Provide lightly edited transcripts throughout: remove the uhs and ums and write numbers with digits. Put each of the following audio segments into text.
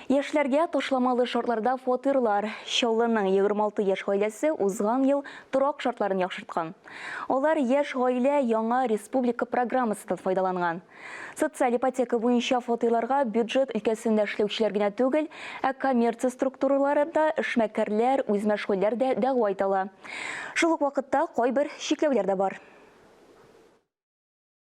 Яшьләргә ташламалы шартларда фатирлар. Шаулының 26 яшь гаиләсе узган ел торак шартларын яхшырткан. Алар яшь гаилә яңа республика программасыннан файдаланган. Социаль ипотека буенча фатирларга бюджет өлкәсендә эшләүчеләр генә түгел, ә коммерция структураларында эшмәкәрләр, үз мәшгульләр дә дәгъва итәләр. Шул ук вакытта кайбер чикләүләр дә бар.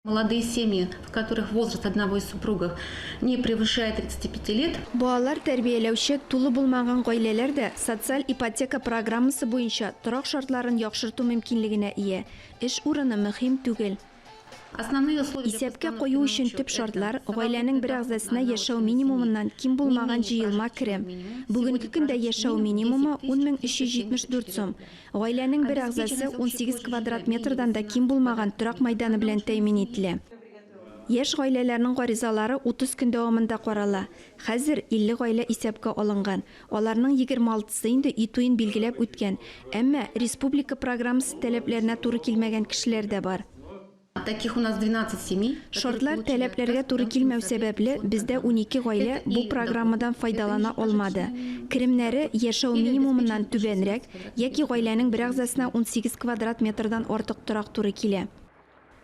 Молодые семьи, в которых возраст одного из супругов не превышает 35 лет. Балалар тәрбияләүче тулы булмаган гаиләләр дә социаль ипотека программасы буенча торак шартларын яхшырту мөмкинлегенә ия. Эш урыны мөһим түгел. Исәпкә кую өчен төп шартлар гаиләнең бер әгъзасына яшәү минимумыннан ким булмаган җыелма керем. Бүгенге көндә яшәү минимумы 10,374 сум. Гаиләнең бер әгъзасы 18 квадрат метрдан да ким булмаган торак мәйданы белән тәэмин ителә. Яшь гаиләләрнең гаризалары 30 көн дәвамында карала. Хәзер 50 гаилә исәпкә алынган. Аларның 26-сы инде үй туен билгеләп үткән. Әмма республика программасы таләпләренә туры килмәгән кешеләр дә бар. Таких у нас 12 семей. Шартлар таләпләргә туры килмәү сәбәпле бездә 12 гаилә бу программадан файдалана алмады. Керемнәре яшәү минимумыннан түбәнрәк, яки гаиләнең бер әгъзасына 18 квадрат метрдан артык торак туры килә.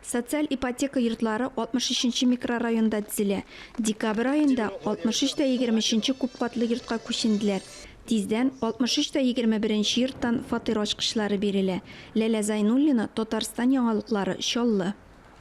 Социаль ипотека йортлары 63-нче микрорайонда төзелә. Декабрь аенда 63-23-нче күпкатлы йортка күченделәр. Тиздән 63-21-нче йорттан фатир ачкычлары бирелә. Ләлә Зайнуллина, Татарстан яңалыклары, Чаллы.